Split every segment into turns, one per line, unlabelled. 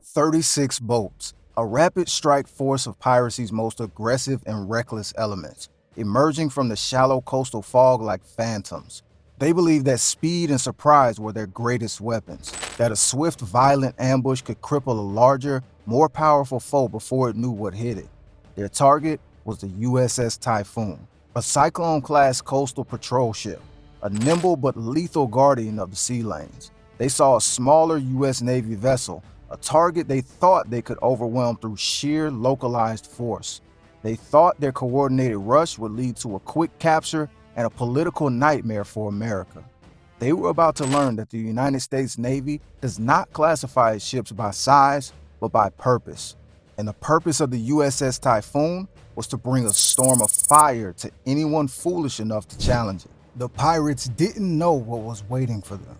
36 boats, a rapid strike force of piracy's most aggressive and reckless elements, emerging from the shallow coastal fog like phantoms. They believed that speed and surprise were their greatest weapons, that a swift, violent ambush could cripple a larger, more powerful foe before it knew what hit it. Their target was the USS Typhoon, a Cyclone-class coastal patrol ship, a nimble but lethal guardian of the sea lanes. They saw a smaller U.S. Navy vessel, a target they thought they could overwhelm through sheer localized force. They thought their coordinated rush would lead to a quick capture and a political nightmare for America. They were about to learn that the United States Navy does not classify its ships by size, but by purpose. And the purpose of the USS Typhoon was to bring a storm of fire to anyone foolish enough to challenge it. The pirates didn't know what was waiting for them.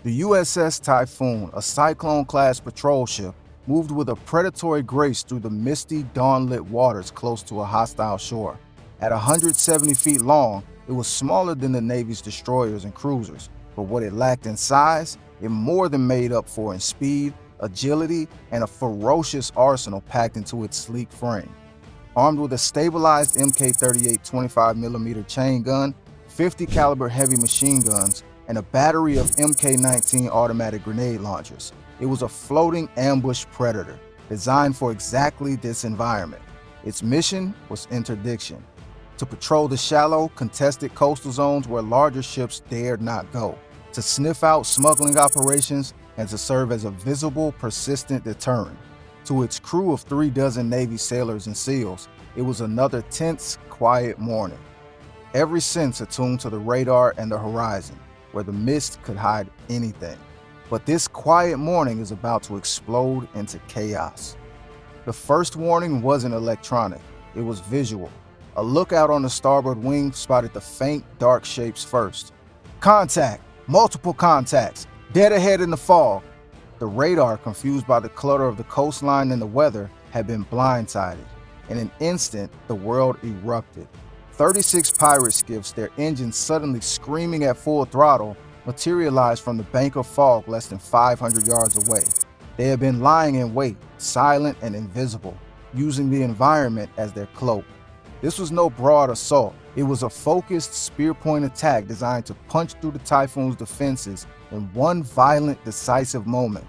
The USS Typhoon, a Cyclone-class patrol ship, moved with a predatory grace through the misty, dawn-lit waters close to a hostile shore. At 170 feet long, it was smaller than the Navy's destroyers and cruisers, but what it lacked in size, it more than made up for in speed, agility, and a ferocious arsenal packed into its sleek frame. Armed with a stabilized Mk-38 25mm chain gun, 50 caliber heavy machine guns, and a battery of Mk-19 automatic grenade launchers, it was a floating ambush predator designed for exactly this environment. Its mission was interdiction, to patrol the shallow, contested coastal zones where larger ships dared not go, to sniff out smuggling operations, and to serve as a visible, persistent deterrent. To its crew of 36 Navy sailors and SEALs, it was another tense, quiet morning. Every sense attuned to the radar and the horizon, where the mist could hide anything. But this quiet morning is about to explode into chaos. The first warning wasn't electronic, it was visual. A lookout on the starboard wing spotted the faint, dark shapes first. Contact! Multiple contacts! Dead ahead in the fog! The radar, confused by the clutter of the coastline and the weather, had been blindsided. In an instant, the world erupted. 36 pirate skiffs, their engines suddenly screaming at full throttle, materialized from the bank of fog less than 500 yards away. They had been lying in wait, silent and invisible, using the environment as their cloak. This was no broad assault. It was a focused spear-point attack designed to punch through the Typhoon's defenses in one violent, decisive moment.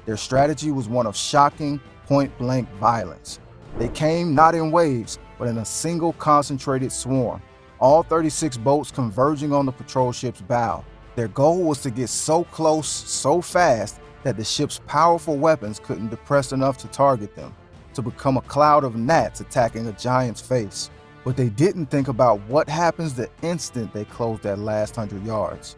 Their strategy was one of shocking, point-blank violence. They came not in waves, but in a single concentrated swarm, all 36 boats converging on the patrol ship's bow. Their goal was to get so close, so fast, that the ship's powerful weapons couldn't depress enough to target them, to become a cloud of gnats attacking a giant's face. But they didn't think about what happens the instant they closed that last 100 yards.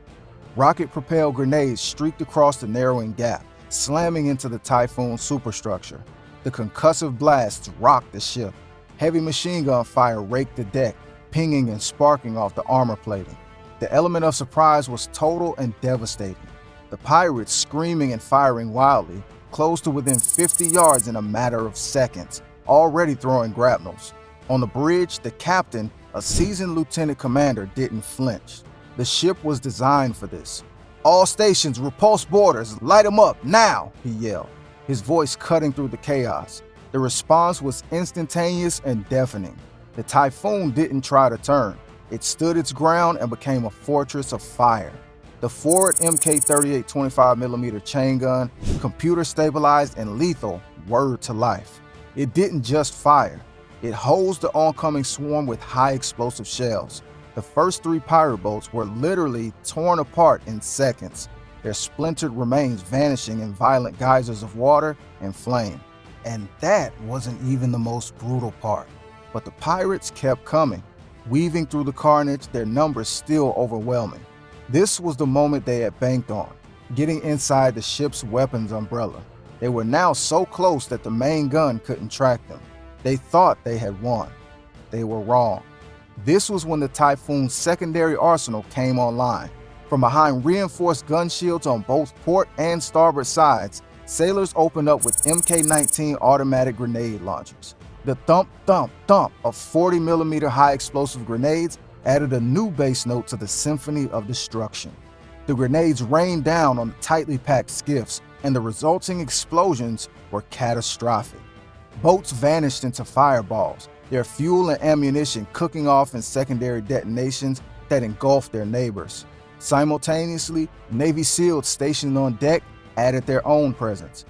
Rocket-propelled grenades streaked across the narrowing gap, slamming into the Typhoon's superstructure. The concussive blasts rocked the ship. Heavy machine gun fire raked the deck, pinging and sparking off the armor plating. The element of surprise was total and devastating. The pirates, screaming and firing wildly, closed to within 50 yards in a matter of seconds, already throwing grapnels. On the bridge, the captain, a seasoned lieutenant commander, didn't flinch. The ship was designed for this. "All stations, repulse boarders, light them up, now!" he yelled, his voice cutting through the chaos. The response was instantaneous and deafening. The Typhoon didn't try to turn. It stood its ground and became a fortress of fire. The forward Mk-38 25mm chain gun, computer stabilized and lethal, whirred to life. It didn't just fire. It hosed the oncoming swarm with high explosive shells. The first 3 pirate boats were literally torn apart in seconds, their splintered remains vanishing in violent geysers of water and flame. And that wasn't even the most brutal part. But the pirates kept coming, weaving through the carnage, their numbers still overwhelming. This was the moment they had banked on, getting inside the ship's weapons umbrella. They were now so close that the main gun couldn't track them. They thought they had won. They were wrong. This was when the Typhoon's secondary arsenal came online. From behind reinforced gun shields on both port and starboard sides, sailors opened up with Mk-19 automatic grenade launchers. The thump, thump, thump of 40mm high-explosive grenades added a new bass note to the symphony of destruction. The grenades rained down on the tightly packed skiffs, and the resulting explosions were catastrophic. Boats vanished into fireballs, their fuel and ammunition cooking off in secondary detonations that engulfed their neighbors. Simultaneously, Navy SEALs stationed on deck added their own presence,